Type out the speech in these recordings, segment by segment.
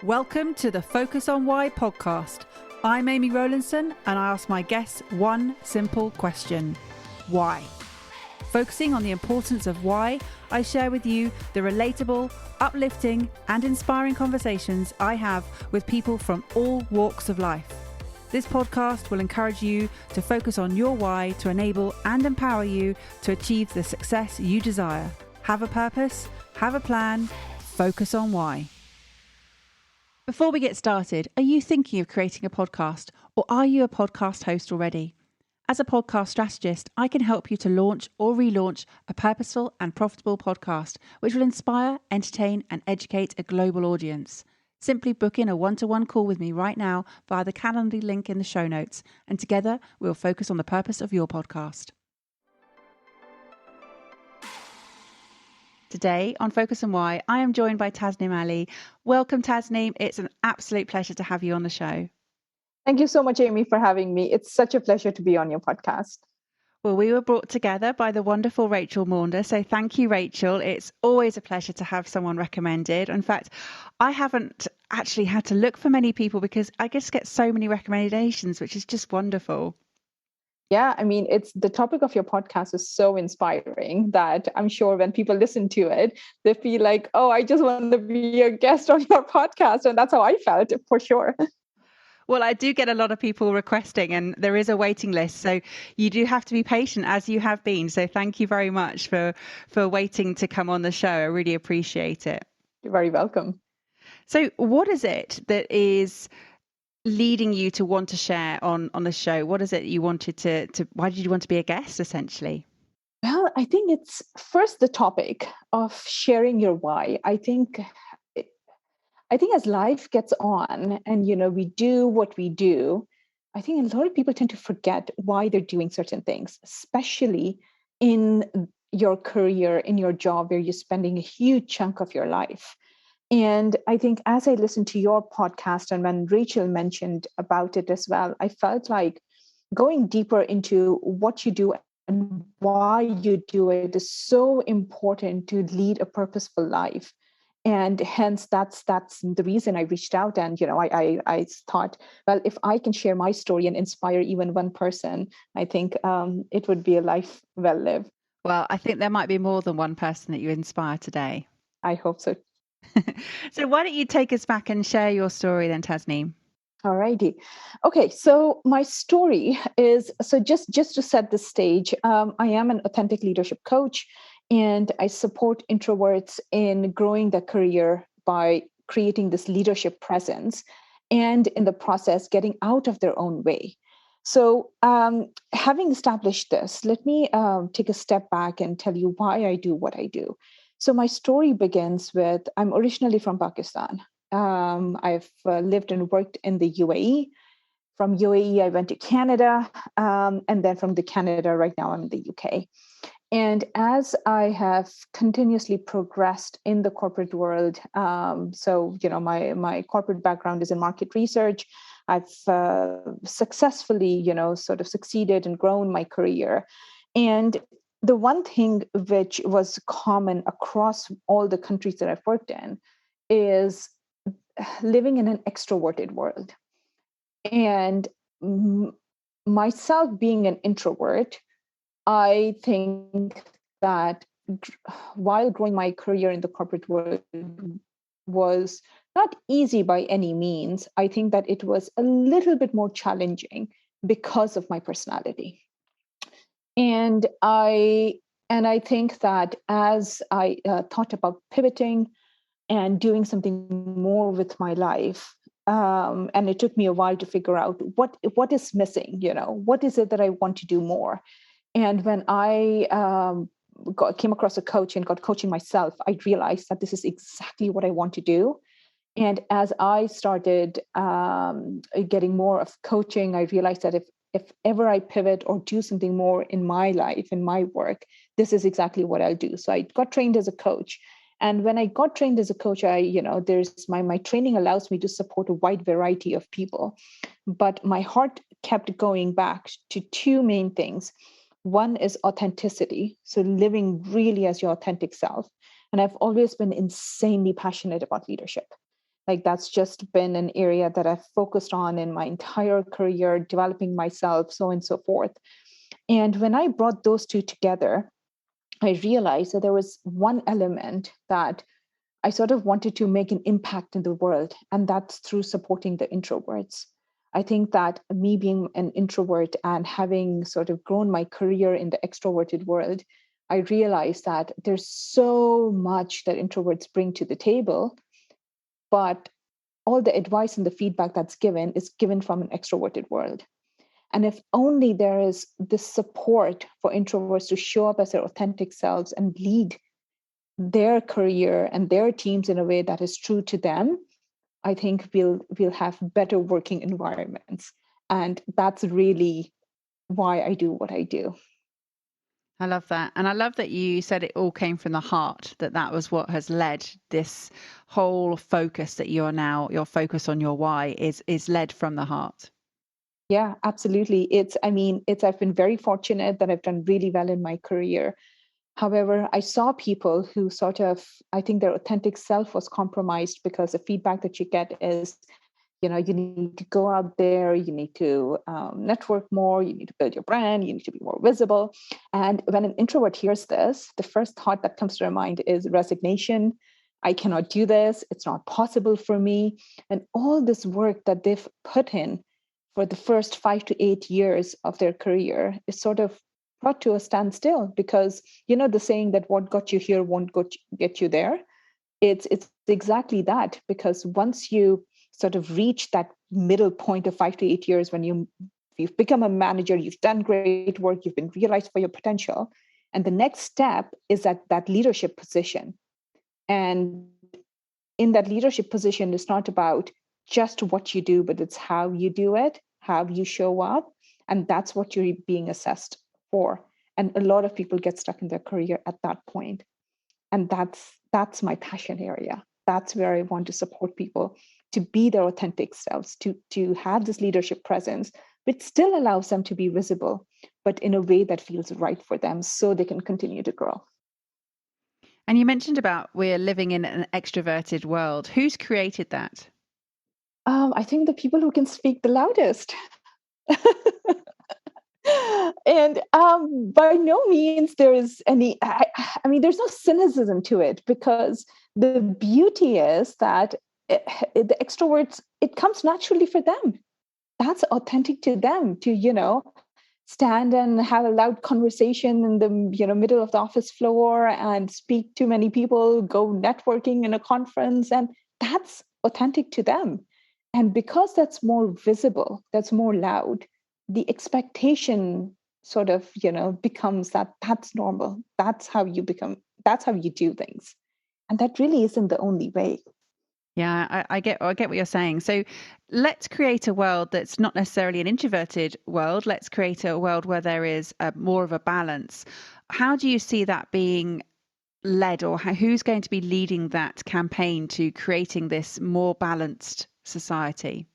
Welcome to the Focus on Why podcast. I'm Amy Rowlandson and I ask my guests one simple question. Why? Focusing on the importance of why, I share with you the relatable, uplifting and inspiring conversations I have with people from all walks of life. This podcast will encourage you to focus on your why to enable and empower you to achieve the success you desire. Have a purpose, have a plan, focus on why. Before we get started, are you thinking of creating a podcast or are you a podcast host already? As a podcast strategist, I can help you to launch or relaunch a purposeful and profitable podcast which will inspire, entertain and educate a global audience. Simply book in a one-to-one call with me right now via the Calendly link in the show notes, and together we'll focus on the purpose of your podcast. Today on Focus on Why, I am joined by Tasneem Ali. Welcome, Tasneem. It's an absolute pleasure to have you on the show. Thank you so much, Amy, for having me. It's such a pleasure to be on your podcast. Well, we were brought together by the wonderful Rachel Maunder. So thank you, Rachel. It's always a pleasure to have someone recommended. In fact, I haven't actually had to look for many people because I just get so many recommendations, which is just wonderful. Yeah, I mean, it's the topic of your podcast is so inspiring that I'm sure when people listen to it, they feel like, oh, I just want to be a guest on your podcast. And that's how I felt for sure. Well, I do get a lot of people requesting and there is a waiting list. So you do have to be patient as you have been. So thank you very much for waiting to come on the show. I really appreciate it. You're very welcome. So what is it that is leading you to want to share on the show? What is it you wanted to why did you want to be a guest essentially? Well, I think it's first the topic of sharing your why. I think as life gets on and, we do what we do, I think a lot of people tend to forget why they're doing certain things, especially in your career, in your job, where you're spending a huge chunk of your life. And I think as I listened to your podcast and when Rachel mentioned about it as well, I felt like going deeper into what you do and why you do it is so important to lead a purposeful life. And hence that's the reason I reached out. And I thought, well, if I can share my story and inspire even one person, I think it would be a life well lived. Well, I think there might be more than one person that you inspire today. I hope so. So why don't you take us back and share your story then, Tasneem? All righty. Okay, so my story is, so just to set the stage, I am an authentic leadership coach and I support introverts in growing their career by creating this leadership presence and in the process getting out of their own way. So having established this, let me take a step back and tell you why I do what I do. So my story begins with, I'm originally from Pakistan. I've lived and worked in the UAE. From UAE, I went to Canada. And then from the Canada, right now I'm in the UK. And as I have continuously progressed in the corporate world, my corporate background is in market research. I've successfully, sort of succeeded and grown my career. And the one thing which was common across all the countries that I've worked in is living in an extroverted world. And myself being an introvert, I think that while growing my career in the corporate world was not easy by any means, I think that it was a little bit more challenging because of my personality. And I think that as I thought about pivoting and doing something more with my life, and it took me a while to figure out what is missing. What is it that I want to do more? And when I came across a coach and got coaching myself, I realized that this is exactly what I want to do. And as I started getting more of coaching, I realized that if ever I pivot or do something more in my life, in my work, this is exactly what I'll do. So I got trained as a coach. And when I got trained as a coach, there's my training allows me to support a wide variety of people. But my heart kept going back to two main things. One is authenticity. So living really as your authentic self. And I've always been insanely passionate about leadership. Like that's just been an area that I've focused on in my entire career, developing myself, so on and so forth. And when I brought those two together, I realized that there was one element that I sort of wanted to make an impact in the world, and that's through supporting the introverts. I think that me being an introvert and having sort of grown my career in the extroverted world, I realized that there's so much that introverts bring to the table, but all the advice and the feedback that's given is given from an extroverted world. And if only there is this support for introverts to show up as their authentic selves and lead their career and their teams in a way that is true to them, I think we'll have better working environments. And that's really why I do what I do. I love that. And I love that you said it all came from the heart, that was what has led this whole focus that your focus on your why is led from the heart. Yeah, absolutely. I've been very fortunate that I've done really well in my career. However, I saw people who sort of, I think their authentic self was compromised because the feedback that you get is, you need to go out there, you need to network more, you need to build your brand, you need to be more visible. And when an introvert hears this, the first thought that comes to their mind is resignation. I cannot do this. It's not possible for me. And all this work that they've put in for the first 5 to 8 years of their career is sort of brought to a standstill because, the saying that what got you here won't get you there. It's exactly that, because once you sort of reach that middle point of 5 to 8 years when you've become a manager, you've done great work, you've been realized for your potential, and the next step is that leadership position. And in that leadership position, it's not about just what you do, but it's how you do it, how you show up, and that's what you're being assessed for. And a lot of people get stuck in their career at that point, and that's my passion area. That's where I want to support people to be their authentic selves, to have this leadership presence, which still allows them to be visible, but in a way that feels right for them so they can continue to grow. And you mentioned about we're living in an extroverted world. Who's created that? I think the people who can speak the loudest. And by no means there is any, I mean, there's no cynicism to it, because the beauty is that the extroverts, it comes naturally for them. That's authentic to them to, stand and have a loud conversation in the, middle of the office floor and speak to many people, go networking in a conference. And that's authentic to them. And because that's more visible, that's more loud, the expectation sort of, becomes that's normal. That's how you do things. And that really isn't the only way. Yeah, I get what you're saying. So let's create a world that's not necessarily an introverted world. Let's create a world where there is more of a balance. How do you see that being led, or who's going to be leading that campaign to creating this more balanced society?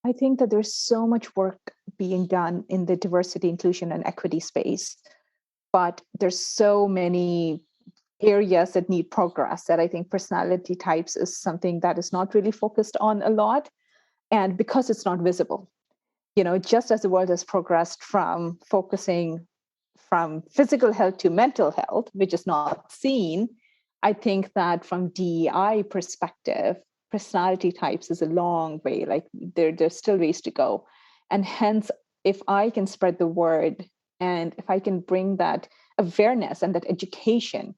I think that there's so much work being done in the diversity, inclusion, and equity space, but there's so many areas that need progress that I think personality types is something that is not really focused on a lot. And because it's not visible, just as the world has progressed from focusing from physical health to mental health, which is not seen, I think that from DEI perspective, personality types is a long way. Like there's still ways to go. And hence, if I can spread the word and if I can bring that awareness and that education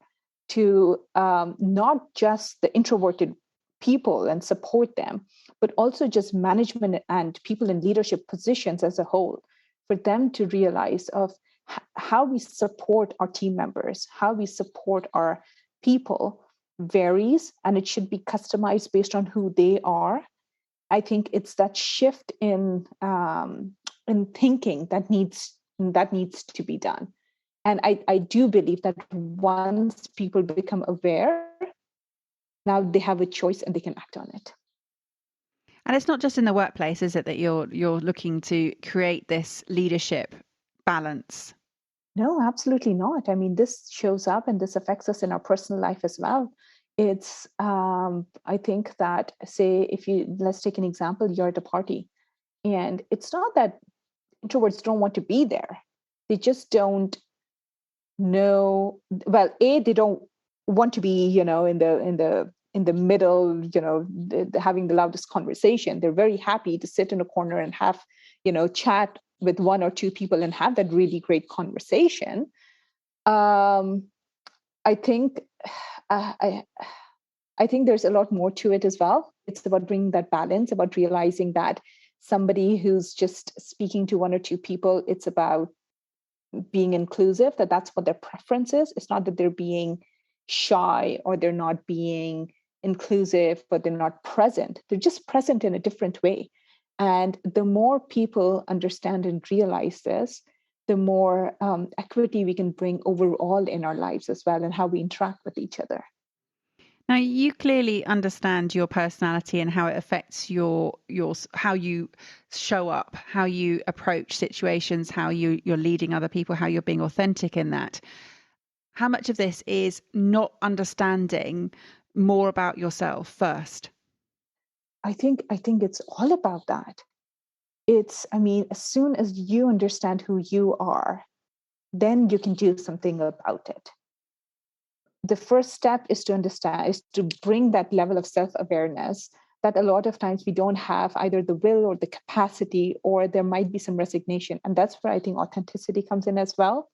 to not just the introverted people and support them, but also just management and people in leadership positions as a whole, for them to realize of how we support our team members, how we support our people varies, and it should be customized based on who they are. I think it's that shift in thinking that needs to be done. And I do believe that once people become aware, now they have a choice and they can act on it. And it's not just in the workplace, is it, that you're looking to create this leadership balance? No, absolutely not. I mean, this shows up and this affects us in our personal life as well. I think that, say, let's take an example, you're at a party, and it's not that introverts don't want to be there. They just don't know. Well, they don't want to be, in the middle, having the loudest conversation. They're very happy to sit in a corner and have, chat with one or two people and have that really great conversation. Um, I think I I think there's a lot more to it as well. It's about bringing that balance, about realizing that somebody who's just speaking to one or two people, it's about being inclusive, that's what their preference is. It's not that they're being shy or they're not being inclusive, but they're not present. They're just present in a different way. And the more people understand and realize this, the more equity we can bring overall in our lives as well, and how we interact with each other. Now, you clearly understand your personality and how it affects how you show up, how you approach situations, how you're leading other people, how you're being authentic in that. How much of this is not understanding more about yourself first? I think it's all about that. I mean, as soon as you understand who you are, then you can do something about it. The first step is to understand, is to bring that level of self-awareness that a lot of times we don't have either the will or the capacity, or there might be some resignation. And that's where I think authenticity comes in as well.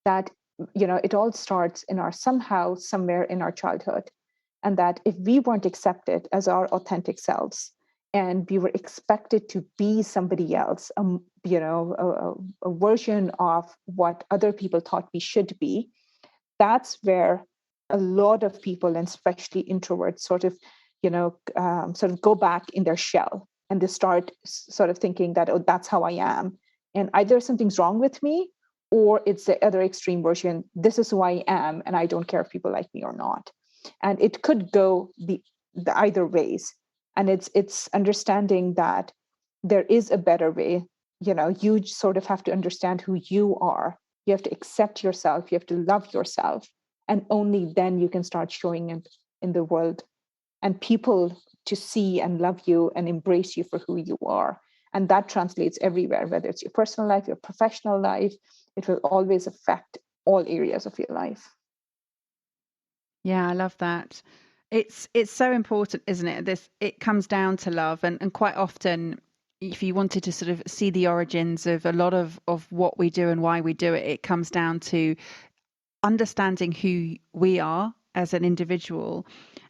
That, it all starts in our somehow, somewhere in our childhood. And that if we weren't accepted as our authentic selves, and we were expected to be somebody else, a version of what other people thought we should be, that's where a lot of people, and especially introverts, sort of go back in their shell, and they start sort of thinking that, oh, that's how I am, and either something's wrong with me, or it's the other extreme version. This is who I am, and I don't care if people like me or not. And it could go the either ways. And it's understanding that there is a better way. You sort of have to understand who you are. You have to accept yourself, you have to love yourself, and only then you can start showing it in the world, and people to see and love you and embrace you for who you are. And that translates everywhere, whether it's your personal life, your professional life. It will always affect all areas of your life. Yeah, I love that. It's so important, isn't it? It comes down to love, and quite often, if you wanted to sort of see the origins of a lot of what we do and why we do it, it comes down to understanding who we are as an individual,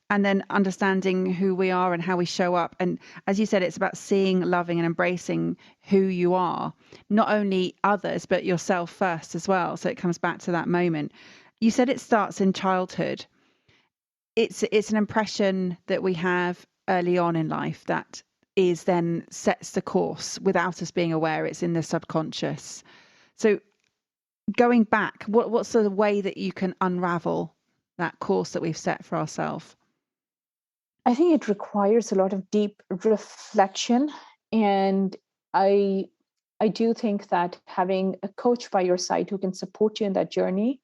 and then understanding who we are and how we show up. And as you said, it's about seeing, loving, and embracing who you are, not only others, but yourself first as well. So it comes back to that moment. You said it starts in childhood. It's an impression that we have early on in life that is then sets the course without us being aware. It's in the subconscious. So going back, what's the way that you can unravel that course that we've set for ourselves? I think it requires a lot of deep reflection. And I I do think that having a coach by your side who can support you in that journey,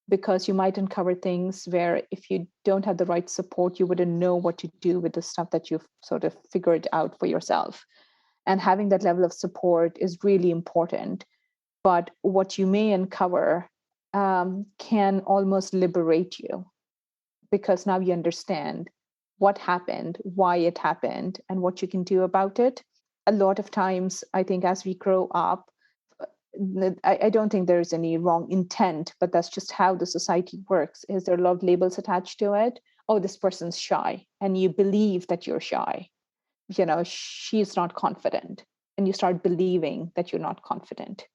because you might uncover things where if you don't have the right support, you wouldn't know what to do with the stuff that you've sort of figured out for yourself. And having that level of support is really important. But what you may uncover can almost liberate you, because now you understand what happened, why it happened, and what you can do about it. A lot of times, I think as we grow up, I don't think there's any wrong intent, but that's just how the society works. Is there a lot of labels attached to it? Oh, this person's shy, and you believe that you're shy. She's not confident, and you start believing that you're not confident.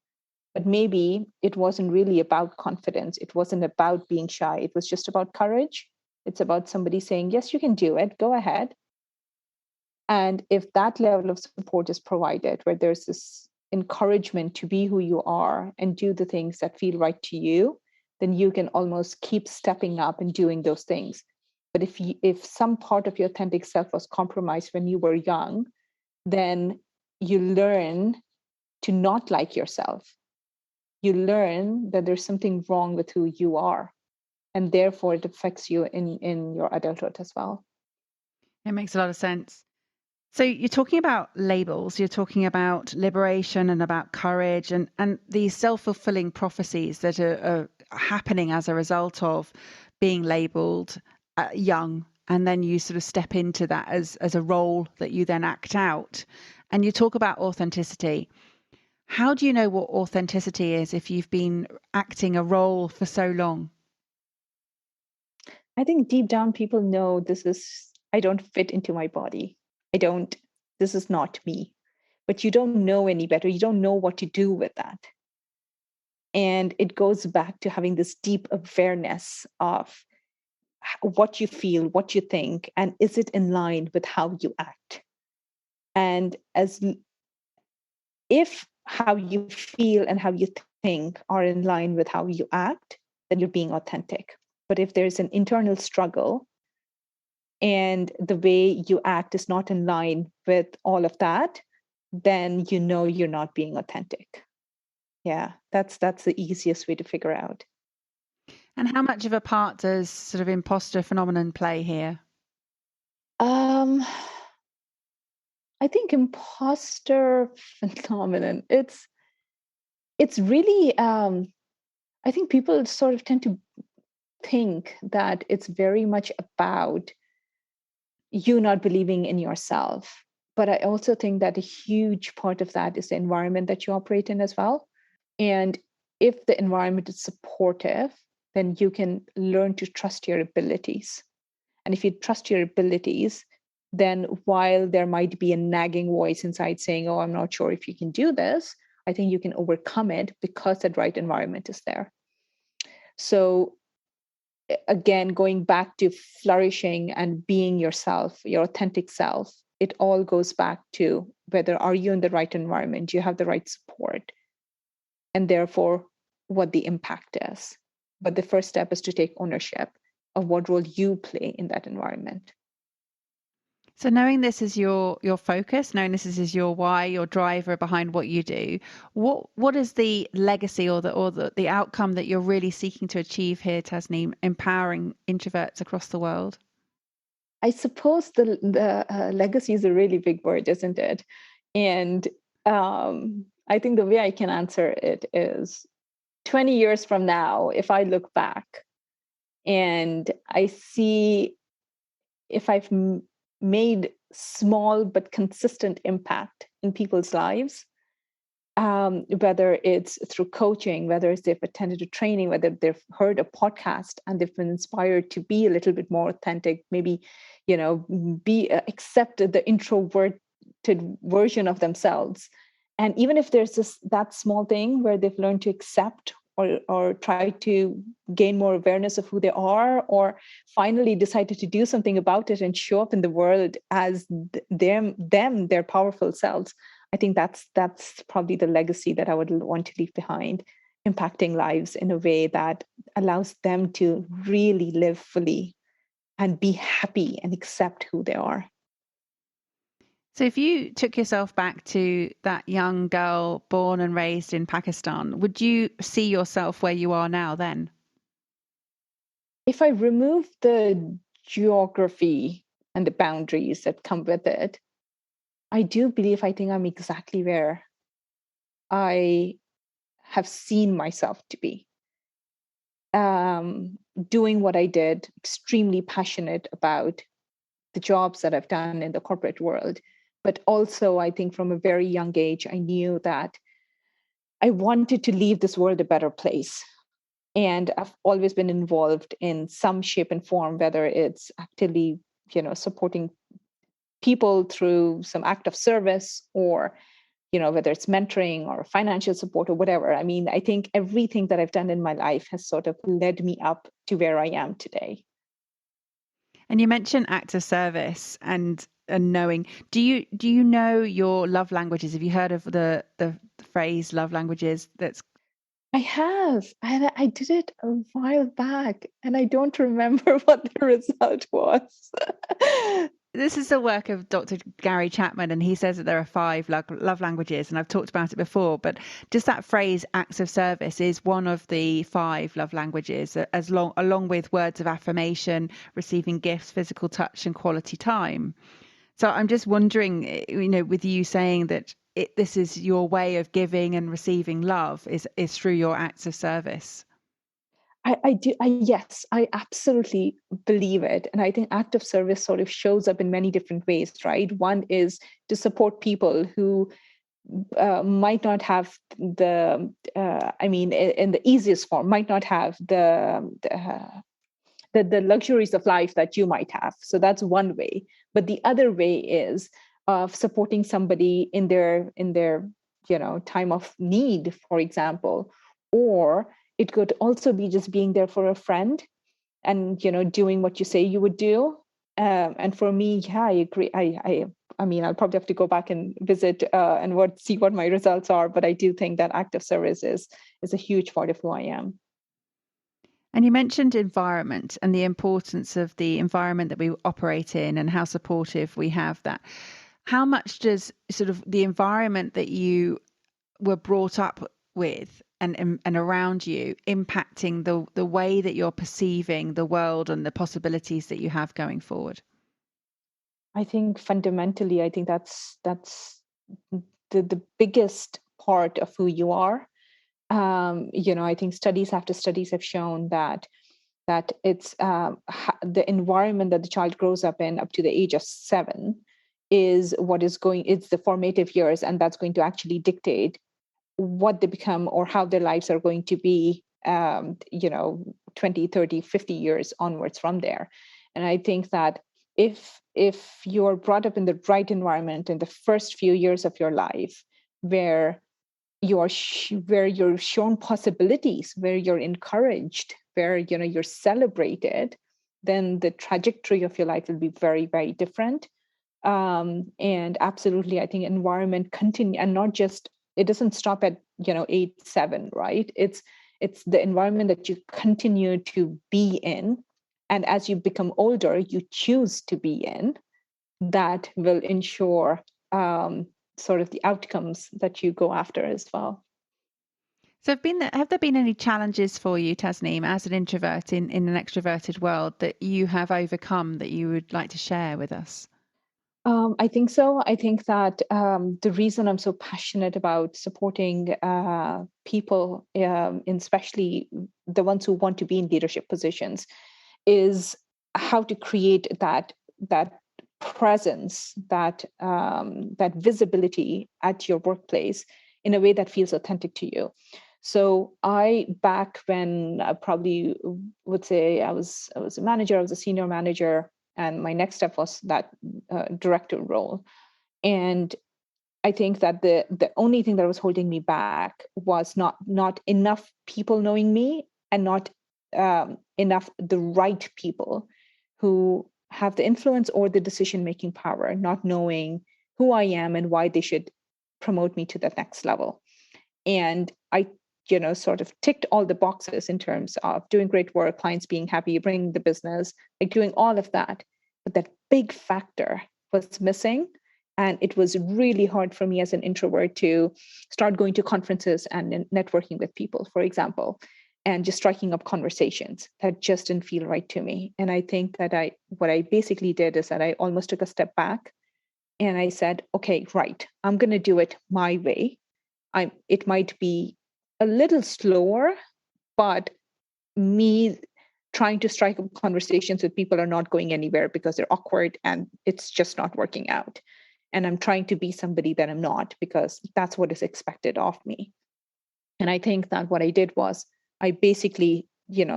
But maybe it wasn't really about confidence. It wasn't about being shy. It was just about courage. It's about somebody saying, yes, you can do it. Go ahead. And if that level of support is provided, where there's this encouragement to be who you are and do the things that feel right to you, then you can almost keep stepping up and doing those things. But if some part of your authentic self was compromised when you were young, then you learn to not like yourself. You learn that there's something wrong with who you are. and therefore it affects you in your adulthood as well. It makes a lot of sense. So you're talking about labels, you're talking about liberation and about courage and these self-fulfilling prophecies that are happening as a result of being labeled young. And then you sort of step into that as a role that you then act out. And you talk about authenticity. How do you know what authenticity is if you've been acting a role for so long? I think deep down people know I don't fit into my body. I don't, this is not me. But you don't know any better. You don't know what to do with that. And it goes back to having this deep awareness of what you feel, what you think, and is it in line with how you act? And if how you feel and how you think are in line with how you act, then you're being authentic. But if there's an internal struggle and the way you act is not in line with all of that, then you know you're not being authentic. Yeah, that's the easiest way to figure out. And how much of a part does sort of imposter phenomenon play here? Um, I think imposter phenomenon. It's really I think people sort of tend to think that it's very much about you not believing in yourself. But I also think that a huge part of that is the environment that you operate in as well. And if the environment is supportive, then you can learn to trust your abilities. And if you trust your abilities, then while there might be a nagging voice inside saying, oh, I'm not sure if you can do this, I think you can overcome it because the right environment is there. So again, going back to flourishing and being yourself, your authentic self, it all goes back to whether are you in the right environment, do you have the right support, and therefore what the impact is. But the first step is to take ownership of what role you play in that environment. So knowing this is your focus, knowing this is your why, your driver behind what you do, what is the legacy or the outcome that you're really seeking to achieve here, Tasneem, empowering introverts across the world? I suppose the legacy is a really big word, isn't it? And I think the way I can answer it is 20 years from now, if I look back and I see if I've made small but consistent impact in people's lives, whether it's through coaching, whether it's they've attended a training, whether they've heard a podcast and they've been inspired to be a little bit more authentic, maybe, be accept the introverted version of themselves. And even if there's that small thing where they've learned to accept or try to gain more awareness of who they are, or finally decided to do something about it and show up in the world as their powerful selves. I think that's probably the legacy that I would want to leave behind, impacting lives in a way that allows them to really live fully and be happy and accept who they are. So if you took yourself back to that young girl born and raised in Pakistan, would you see yourself where you are now then? If I remove the geography and the boundaries that come with it, I think I'm exactly where I have seen myself to be. Doing what I did, extremely passionate about the jobs that I've done in the corporate world. But also, I think from a very young age, I knew that I wanted to leave this world a better place. And I've always been involved in some shape and form, whether it's actively, supporting people through some act of service, or whether it's mentoring or financial support or whatever. I mean, I think everything that I've done in my life has sort of led me up to where I am today. And you mentioned acts of service and knowing. Do you know your love languages? Have you heard of the phrase love languages? That's I have. I did it a while back and I don't remember what the result was. this is the work of Dr. Gary Chapman, and he says that there are 5 love languages, and I've talked about it before, but just that phrase acts of service is one of the 5 love languages, along with words of affirmation, receiving gifts, physical touch, and quality time. So I'm just wondering, with you saying that this is your way of giving and receiving love is through your acts of service. I do. Yes, I absolutely believe it. And I think act of service sort of shows up in many different ways, right? One is to support people who might not have in the easiest form, might not have the luxuries of life that you might have. So that's one way. But the other way is of supporting somebody in their time of need, for example. Or it could also be just being there for a friend and doing what you say you would do. And for me, yeah, I agree. I mean, I'll probably have to go back and visit and see what my results are. But I do think that active service is a huge part of who I am. And you mentioned environment and the importance of the environment that we operate in and how supportive we have that. How much does sort of the environment that you were brought up with and around you impacting the way that you're perceiving the world and the possibilities that you have going forward? I think fundamentally, I think that's the biggest part of who you are. I think studies after studies have shown that it's the environment that the child grows up in up to the age of 7 is it's the formative years, and that's going to actually dictate what they become or how their lives are going to be 20, 30, 50 years onwards from there. And I think that if you're brought up in the right environment in the first few years of your life, where where you're shown possibilities, where you're encouraged, where you're celebrated, then the trajectory of your life will be very, very different. And absolutely, I think environment continue, and not just, it doesn't stop at 8, 7, right? It's the environment that you continue to be in, and as you become older, you choose to be in, that will ensure sort of the outcomes that you go after as well. So have there been any challenges for you, Tasneem, as an introvert in an extroverted world that you have overcome that you would like to share with us? I think so. I think that the reason I'm so passionate about supporting people, especially the ones who want to be in leadership positions, is how to create that presence, that visibility at your workplace in a way that feels authentic to you. So back when I probably would say I was a manager, I was a senior manager, and my next step was that director role. And I think that the only thing that was holding me back was not enough people knowing me, and not enough the right people who have the influence or the decision making power, not knowing who I am and why they should promote me to the next level. And I sort of ticked all the boxes in terms of doing great work, clients being happy, bringing the business, like doing all of that. But that big factor was missing. And it was really hard for me as an introvert to start going to conferences and networking with people, for example, and just striking up conversations that just didn't feel right to me. And I think that what I basically did is that I almost took a step back and I said, okay, right, I'm going to do it my way. It might be a little slower, but me trying to strike up conversations with people are not going anywhere because they're awkward and it's just not working out. And I'm trying to be somebody that I'm not because that's what is expected of me. And I think that what I did was I basically,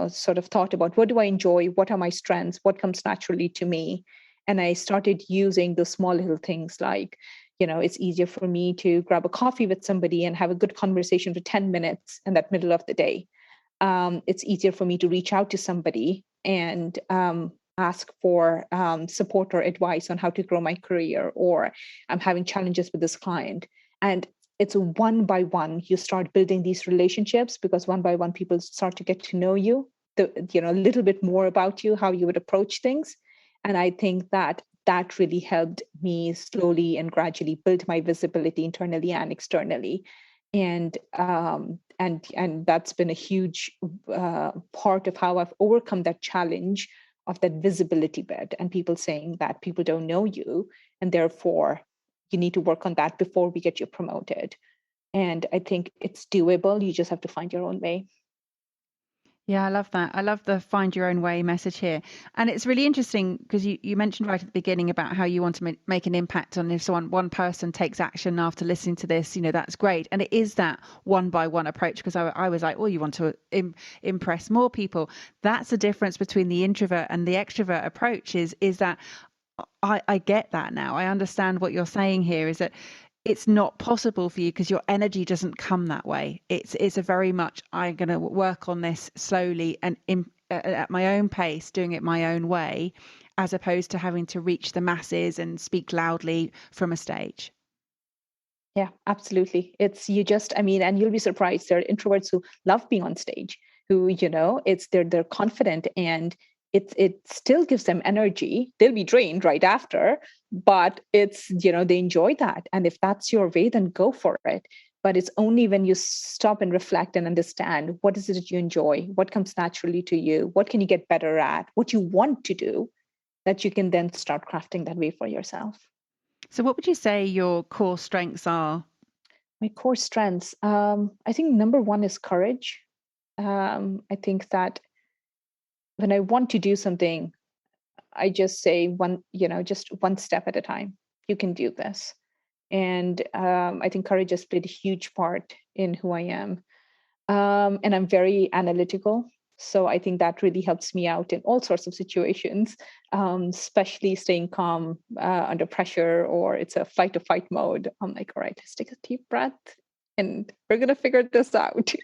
sort of thought about what do I enjoy? What are my strengths? What comes naturally to me? And I started using the small little things like, it's easier for me to grab a coffee with somebody and have a good conversation for 10 minutes in that middle of the day. It's easier for me to reach out to somebody and ask for support or advice on how to grow my career, or I'm having challenges with this client. And it's one by one, you start building these relationships, because one by one, people start to get to know you, a little bit more about you, how you would approach things. And I think that that really helped me slowly and gradually build my visibility internally and externally. And that's been a huge part of how I've overcome that challenge of that visibility bit, and people saying that people don't know you, and therefore you need to work on that before we get you promoted. And I think it's doable. You just have to find your own way. Yeah, I love that. I love the find your own way message here. And it's really interesting because you mentioned right at the beginning about how you want to make an impact on if one person takes action after listening to this, that's great. And it is that one by one approach because I was like, well, you want to impress more people. That's the difference between the introvert and the extrovert approach is that I get that now. I understand what you're saying here is that it's not possible for you because your energy doesn't come that way. It's a very much I'm going to work on this slowly and at my own pace, doing it my own way, as opposed to having to reach the masses and speak loudly from a stage. Yeah, absolutely. It's you just, I mean, and you'll be surprised. There are introverts who love being on stage, who, it's they're confident, and it still gives them energy. They'll be drained right after, but it's, they enjoy that. And if that's your way, then go for it. But it's only when you stop and reflect and understand what is it that you enjoy, what comes naturally to you, what can you get better at, what you want to do, that you can then start crafting that way for yourself. So, what would you say your core strengths are? My core strengths, I think number one is courage. I think that when I want to do something, I just say just one step at a time. You can do this. And I think courage has played a huge part in who I am. And I'm very analytical. So I think that really helps me out in all sorts of situations, especially staying calm under pressure, or it's a fight or fight mode. I'm like, all right, let's take a deep breath and we're going to figure this out.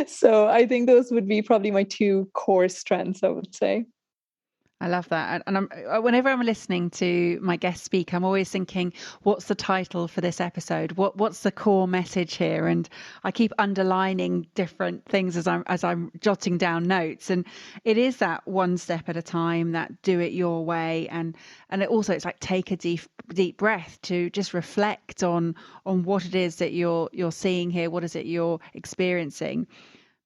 So I think those would be probably my two core strengths, I would say. I love that. And whenever I'm listening to my guest speak, I'm always thinking, what's the title for this episode? What's the core message here? And I keep underlining different things as I'm jotting down notes. And it is that one step at a time, that do it your way. And it's like take a deep breath to just reflect on what it is that you're seeing here. What is it you're experiencing?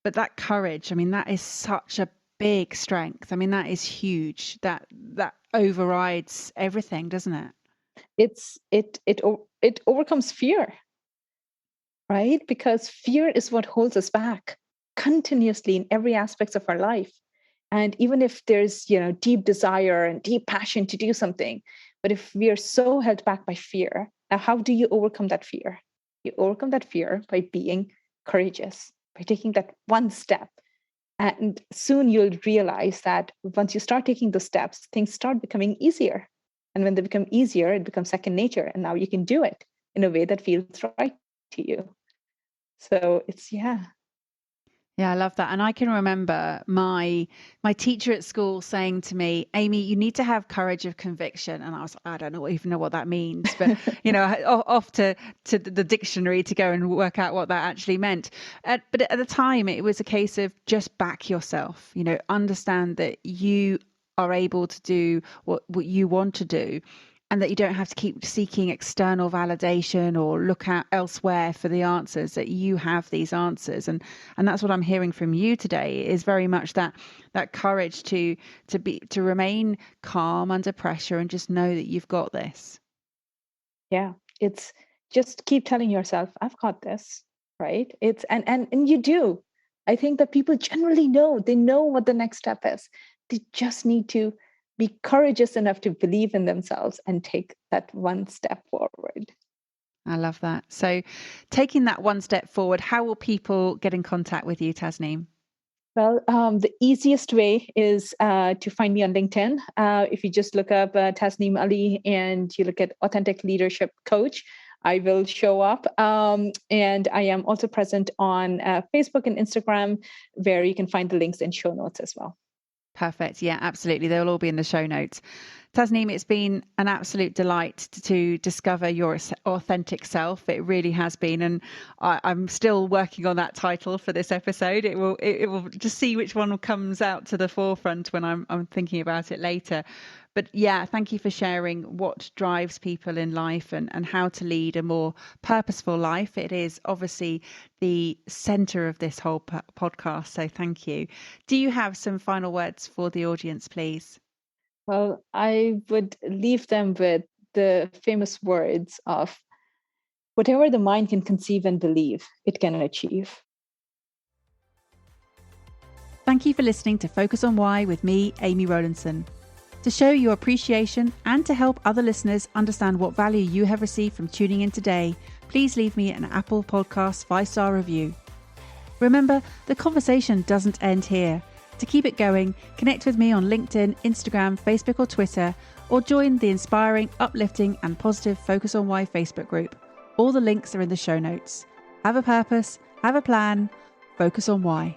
But that courage, I mean, that is such a big strength. I mean, that is huge. That overrides everything, doesn't it? It overcomes fear, right? Because fear is what holds us back continuously in every aspect of our life. And even if there's, deep desire and deep passion to do something, but if we are so held back by fear, now how do you overcome that fear? You overcome that fear by being courageous, by taking that one step. And soon you'll realize that once you start taking the steps, things start becoming easier. And when they become easier, it becomes second nature. And now you can do it in a way that feels right to you. So it's, yeah. Yeah, I love that. And I can remember my teacher at school saying to me, Amy, you need to have courage of conviction. And I don't even know what that means, but off to the dictionary to go and work out what that actually meant. But at the time, it was a case of just back yourself, understand that you are able to do what you want to do, and that you don't have to keep seeking external validation or look out elsewhere for the answers, that you have these answers. And that's what I'm hearing from you today, is very much that courage to remain calm under pressure and just know that you've got this. Yeah, it's just keep telling yourself, I've got this, right? It's and you do. I think that people generally know, they know what the next step is. They just need to be courageous enough to believe in themselves and take that one step forward. I love that. So taking that one step forward, how will people get in contact with you, Tasneem? Well, the easiest way is to find me on LinkedIn. If you just look up Tasneem Ali and you look at Authentic Leadership Coach, I will show up. And I am also present on Facebook and Instagram, where you can find the links and show notes as well. Perfect. Yeah, absolutely. They'll all be in the show notes. Tasneem, it's been an absolute delight to discover your authentic self. It really has been. And I'm still working on that title for this episode. It will just see which one comes out to the forefront when I'm thinking about it later. But yeah, thank you for sharing what drives people in life and how to lead a more purposeful life. It is obviously the center of this whole podcast. So thank you. Do you have some final words for the audience, please? Well, I would leave them with the famous words of whatever the mind can conceive and believe, it can achieve. Thank you for listening to Focus on Why with me, Amy Rowlandson. To show your appreciation and to help other listeners understand what value you have received from tuning in today, please leave me an Apple Podcast 5-star review. Remember, the conversation doesn't end here. To keep it going, connect with me on LinkedIn, Instagram, Facebook or Twitter, or join the inspiring, uplifting and positive Focus on Why Facebook group. All the links are in the show notes. Have a purpose, have a plan, focus on why.